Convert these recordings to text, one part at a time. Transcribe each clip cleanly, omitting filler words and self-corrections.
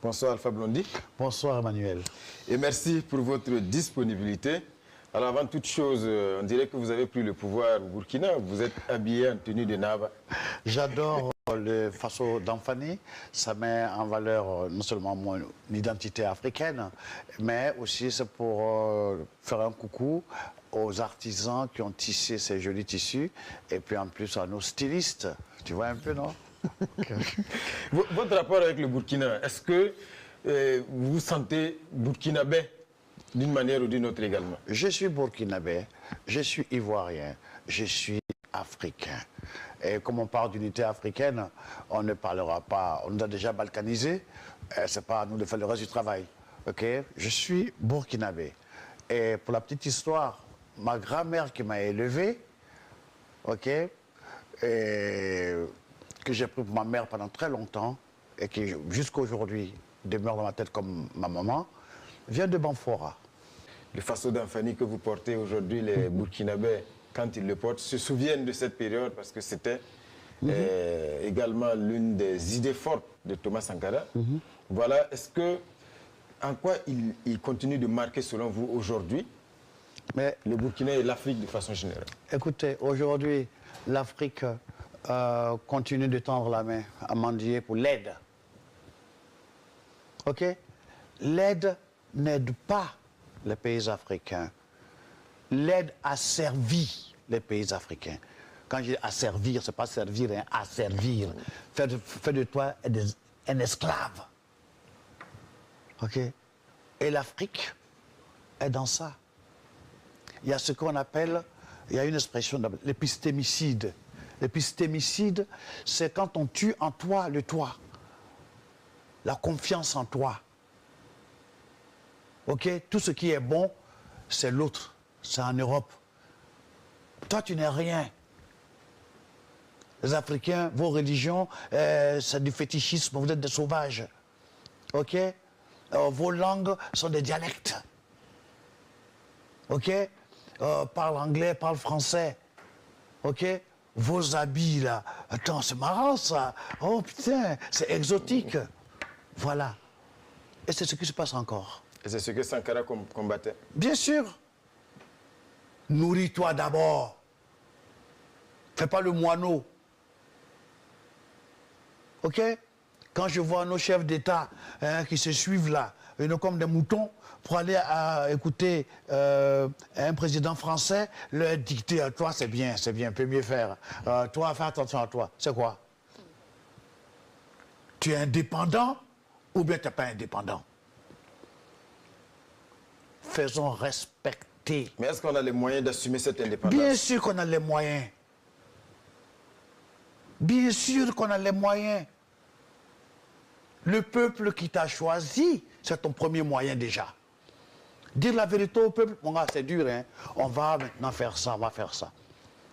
Bonsoir Alpha Blondy. Bonsoir Emmanuel. Et merci pour votre disponibilité. Alors avant toute chose, on dirait que vous avez pris le pouvoir au Burkina. Vous êtes habillé en tenue de Naba. J'adore le faso d'Anfani. Ça met en valeur non seulement mon identité africaine, mais aussi c'est pour faire un coucou aux artisans qui ont tissé ces jolis tissus et puis en plus à nos stylistes. Tu vois un peu, non? Votre rapport avec le Burkina, est-ce que vous vous sentez burkinabé d'une manière ou d'une autre également? Je suis burkinabé, je suis ivoirien, je suis africain. Et comme on parle d'unité africaine, on ne parlera pas, on nous a déjà balkanisés, c'est pas à nous de faire le reste du travail. Ok? Je suis burkinabé. Et pour la petite histoire, ma grand-mère qui m'a élevé, ok, et que j'ai pris pour ma mère pendant très longtemps, et qui jusqu'à aujourd'hui demeure dans ma tête comme ma maman, vient de Banfora. Le faso d'Anfani que vous portez aujourd'hui, les Burkinabés, quand ils le portent, se souviennent de cette période parce que c'était également l'une des idées fortes de Thomas Sankara. Voilà, est-ce que, en quoi il continue de marquer selon vous aujourd'hui le Burkina et l'Afrique de façon générale? Écoutez, aujourd'hui, l'Afrique continue de tendre la main à mendier pour l'aide. Ok? L'aide n'aide pas les pays africains. L'aide a servi les pays africains. Quand je dis asservir, ce n'est pas servir, hein, asservir. Faire de toi un esclave. Ok? Et l'Afrique est dans ça. Il y a ce qu'on appelle, il y a une expression, l'épistémicide. L'épistémicide, c'est quand on tue en toi le toi. La confiance en toi. Ok, tout ce qui est bon, c'est l'autre. C'est en Europe. Toi, tu n'es rien. Les Africains, vos religions, c'est du fétichisme, vous êtes des sauvages. Ok? Vos langues sont des dialectes. Ok? Parle anglais, parle français. Ok? Vos habits, là. Attends, c'est marrant, ça. Oh, putain, c'est exotique. Voilà. Et c'est ce qui se passe encore. Et c'est ce que Sankara combattait? Bien sûr. Nourris-toi d'abord. Fais pas le moineau. Ok? Quand je vois nos chefs d'État qui se suivent là, comme des moutons, pour aller écouter un président français, leur dicter à toi, c'est bien, peut mieux faire. Toi, fais attention à toi. C'est quoi? Tu es indépendant ou bien tu n'es pas indépendant? Faisons respecter. Mais est-ce qu'on a les moyens d'assumer cette indépendance? Bien sûr qu'on a les moyens. Bien sûr qu'on a les moyens. Le peuple qui t'a choisi, c'est ton premier moyen déjà. Dire la vérité au peuple, mon gars, c'est dur, hein. On va maintenant faire ça, on va faire ça.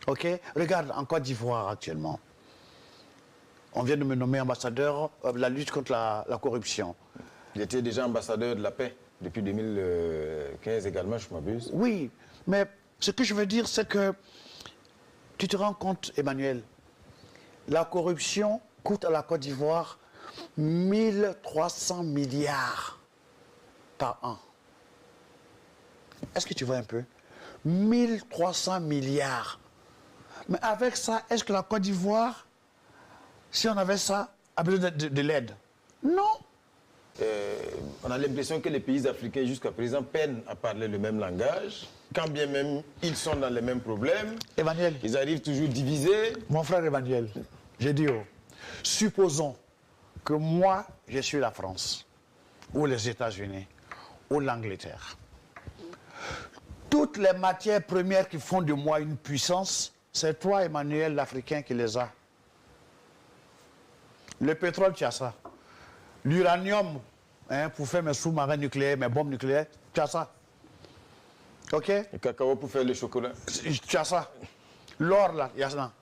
Ok? Regarde, en Côte d'Ivoire actuellement, on vient de me nommer ambassadeur de la lutte contre la corruption. Il était déjà ambassadeur de la paix depuis 2015 également, je m'abuse. Oui, mais ce que je veux dire, c'est que tu te rends compte, Emmanuel, la corruption coûte à la Côte d'Ivoire 1300 milliards par an. Est-ce que tu vois un peu? 1300 milliards. Mais avec ça, est-ce que la Côte d'Ivoire, si on avait ça, a besoin de l'aide? Non. On a l'impression que les pays africains jusqu'à présent peinent à parler le même langage, quand bien même ils sont dans les mêmes problèmes. Emmanuel. Ils arrivent toujours divisés. Mon frère Emmanuel, j'ai dit, supposons que moi, je suis la France, ou les États-Unis, ou l'Angleterre. Toutes les matières premières qui font de moi une puissance, c'est toi, Emmanuel, l'Africain, qui les a. Le pétrole, tu as ça. L'uranium, hein, pour faire mes sous-marins nucléaires, mes bombes nucléaires, tu as ça. Ok? Le cacao pour faire le chocolat. Tu as ça. L'or, là, il y en a.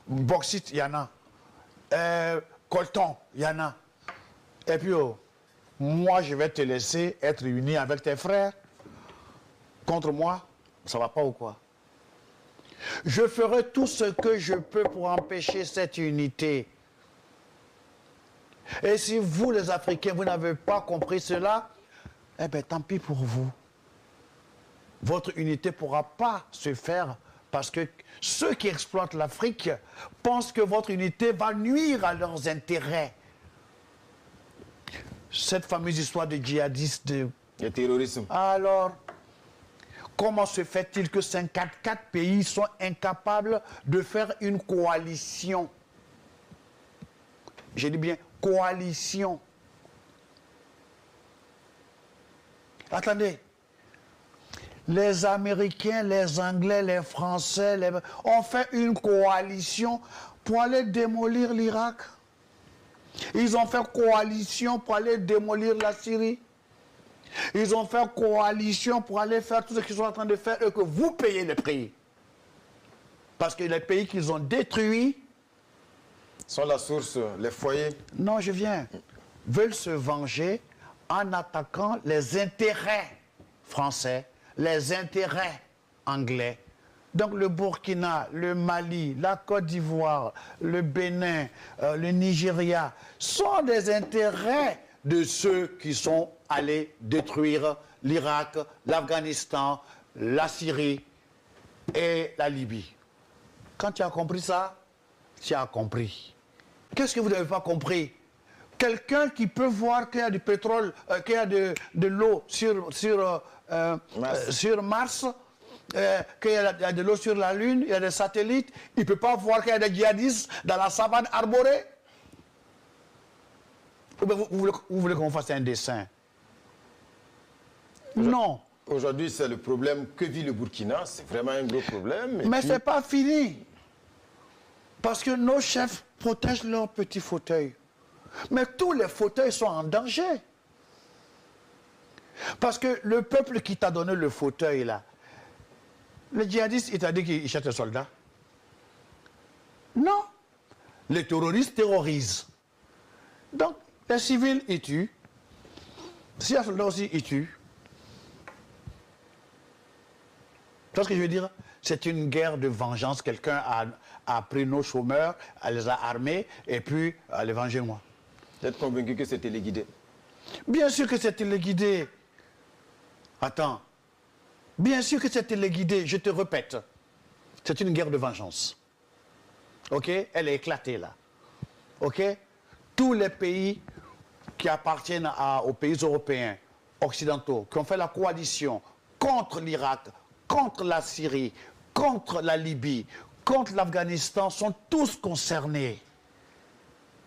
Bauxite, il y en a. Coltan, il y en a. Et puis, moi, je vais te laisser être uni avec tes frères. Contre moi, ça va pas ou quoi? Je ferai tout ce que je peux pour empêcher cette unité. Et si vous, les Africains, vous n'avez pas compris cela, eh bien, tant pis pour vous. Votre unité ne pourra pas se faire parce que ceux qui exploitent l'Afrique pensent que votre unité va nuire à leurs intérêts. Cette fameuse histoire de djihadistes, Le terrorisme. alors, comment se fait-il que 54 pays sont incapables de faire une coalition? Je dis bien coalition. Attendez. Les Américains, les Anglais, les Français ont fait une coalition pour aller démolir l'Irak. Ils ont fait coalition pour aller démolir la Syrie. Ils ont fait coalition pour aller faire tout ce qu'ils sont en train de faire et que vous payez le prix. Parce que les pays qu'ils ont détruits sont la source, les foyers. Non, je viens. Veulent se venger en attaquant les intérêts français, les intérêts anglais. Donc le Burkina, le Mali, la Côte d'Ivoire, le Bénin, le Nigeria sont des intérêts de ceux qui sont allés détruire l'Irak, l'Afghanistan, la Syrie et la Libye. Quand tu as compris ça, tu as compris. Qu'est-ce que vous n'avez pas compris? Quelqu'un qui peut voir qu'il y a du pétrole, qu'il y a de l'eau sur Mars, qu'il y a de l'eau sur la Lune, il y a des satellites, il ne peut pas voir qu'il y a des djihadistes dans la savane arborée? Ou bien vous voulez qu'on fasse un dessin? Non. Aujourd'hui, c'est le problème que vit le Burkina. C'est vraiment un gros problème. Mais ce n'est pas fini. Parce que nos chefs protègent leurs petits fauteuils. Mais tous les fauteuils sont en danger. Parce que le peuple qui t'a donné le fauteuil, là, le djihadiste, il t'a dit qu'il cherche des soldats? Non. Les terroristes terrorisent. Donc, les civils, ils tuent. Si les soldats aussi, ils tuent. Tu vois ce que je veux dire? C'est une guerre de vengeance. Quelqu'un a pris nos chômeurs, les a armés, et puis les venger moi. Vous êtes convaincu que c'est téléguidé? Bien sûr que c'est téléguidé. Attends. Bien sûr que c'est téléguidé, je te répète. C'est une guerre de vengeance. OK? Elle est éclatée là. OK? Tous les pays qui appartiennent aux pays européens, occidentaux, qui ont fait la coalition contre l'Irak, contre la Syrie, contre la Libye, contre l'Afghanistan, sont tous concernés.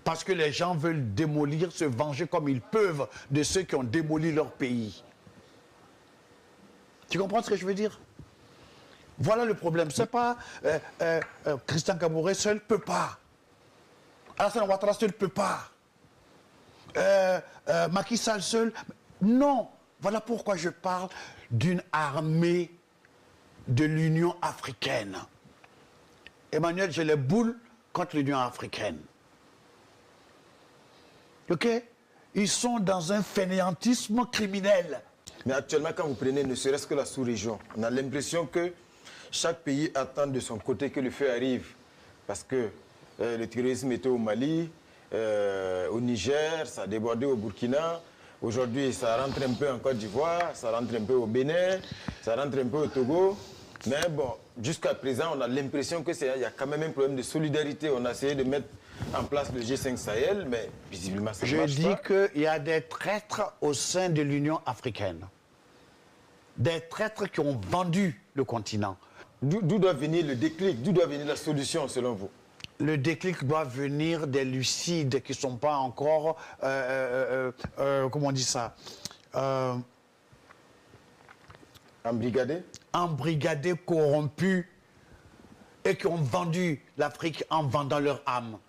Parce que les gens veulent démolir, se venger comme ils peuvent de ceux qui ont démoli leur pays. Tu comprends ce que je veux dire? Voilà le problème. C'est pas Christian Kabouré seul ne peut pas. Alassane Ouattara seul ne peut pas. Macky Sall seul. Non. Voilà pourquoi je parle d'une armée de l'Union africaine. Emmanuel, j'ai les boules contre l'Union africaine. OK? Ils sont dans un fainéantisme criminel. Mais actuellement, quand vous prenez ne serait-ce que la sous-région, on a l'impression que chaque pays attend de son côté que le feu arrive. Parce que le terrorisme était au Mali, au Niger, ça a débordé au Burkina. Aujourd'hui, ça rentre un peu en Côte d'Ivoire, ça rentre un peu au Bénin, ça rentre un peu au Togo. Mais bon, jusqu'à présent, on a l'impression qu'il y a quand même un problème de solidarité. On a essayé de mettre en place le G5 Sahel, mais visiblement, ça ne marche pas. Je dis qu'il y a des traîtres au sein de l'Union africaine. Des traîtres qui ont vendu le continent. D'où doit venir le déclic? D'où doit venir la solution, selon vous? Le déclic doit venir des lucides qui ne sont pas encore, comment on dit ça, embrigadés? Embrigadés, corrompus, et qui ont vendu l'Afrique en vendant leur âme.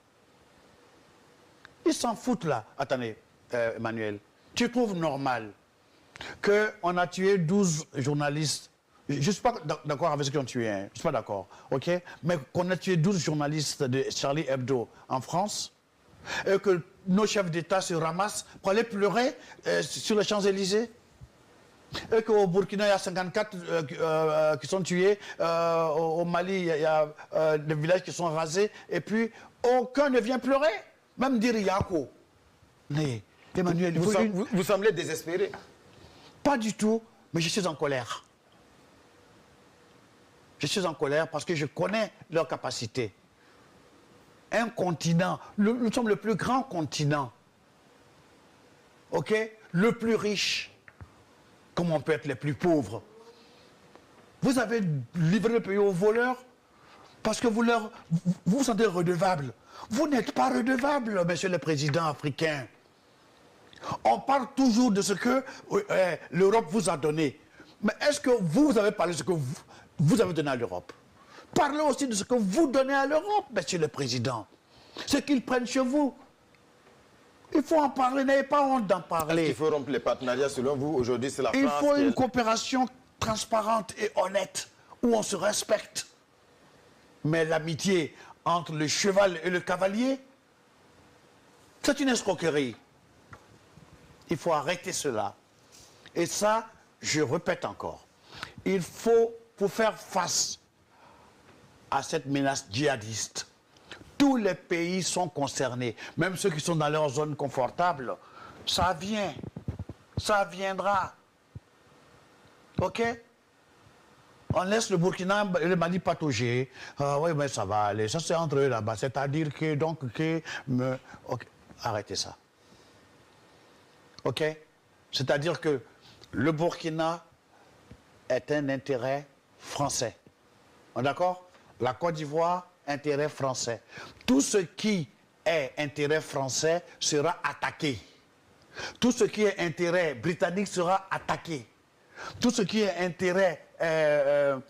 Ils s'en foutent là. Attendez, Emmanuel, tu trouves normal qu'on a tué 12 journalistes? Je ne suis pas d'accord avec ceux qui ont tué, hein. Je ne suis pas d'accord, ok? Mais qu'on a tué 12 journalistes de Charlie Hebdo en France, et que nos chefs d'État se ramassent pour aller pleurer sur les Champs-Élysées, et qu'au Burkina, il y a 54 qui sont tués, au Mali, il y a des villages qui sont rasés, et puis aucun ne vient pleurer, même dire Yako. Mais, Emmanuel, vous semblez désespéré. Pas du tout, mais je suis en colère. Je suis en colère parce que je connais leurs capacités. Un continent, nous sommes le plus grand continent, ok? Le plus riche. Comment on peut être les plus pauvres? Vous avez livré le pays aux voleurs parce que vous vous sentez redevable. Vous n'êtes pas redevable, monsieur le président africain. On parle toujours de ce que l'Europe vous a donné. Mais est-ce que vous avez parlé de ce que vous avez donné à l'Europe? Parlez aussi de ce que vous donnez à l'Europe, monsieur le président. Ce qu'ils prennent chez vous. Il faut en parler, n'ayez pas honte d'en parler. Il faut rompre les partenariats, selon vous. Aujourd'hui, c'est la France. Il faut une coopération transparente et honnête, où on se respecte. Mais l'amitié entre le cheval et le cavalier, c'est une escroquerie. Il faut arrêter cela. Et ça, je répète encore, il faut, pour faire face à cette menace djihadiste, tous les pays sont concernés, même ceux qui sont dans leur zone confortable. Ça vient, ça viendra. OK? On laisse le Burkina et le Mali patauger. Ah oui, mais ça va aller. Ça, c'est entre eux là-bas. C'est-à-dire que, OK, arrêtez ça. OK? C'est-à-dire que le Burkina est un intérêt français. On est d'accord? La Côte d'Ivoire, intérêt français. Tout ce qui est intérêt français sera attaqué. Tout ce qui est intérêt britannique sera attaqué. Tout ce qui est intérêt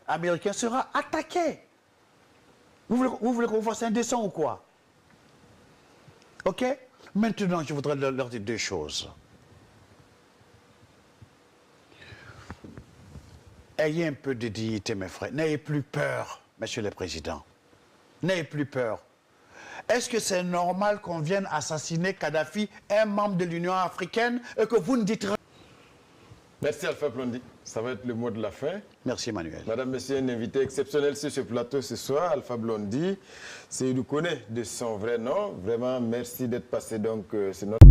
américain sera attaqué. Vous voulez qu'on fasse indécent ou quoi? OK? Maintenant, je voudrais leur dire deux choses. Ayez un peu de dignité, mes frères. N'ayez plus peur, monsieur le président. N'ayez plus peur. Est-ce que c'est normal qu'on vienne assassiner Kadhafi, un membre de l'Union africaine, et que vous ne dites rien? Merci Alpha Blondy. Ça va être le mot de la fin. Merci Emmanuel. Madame, monsieur, un invité exceptionnel sur ce plateau ce soir, Alpha Blondy. C'est Seydou Kone de son vrai nom. Vraiment, merci d'être passé donc. C'est notre...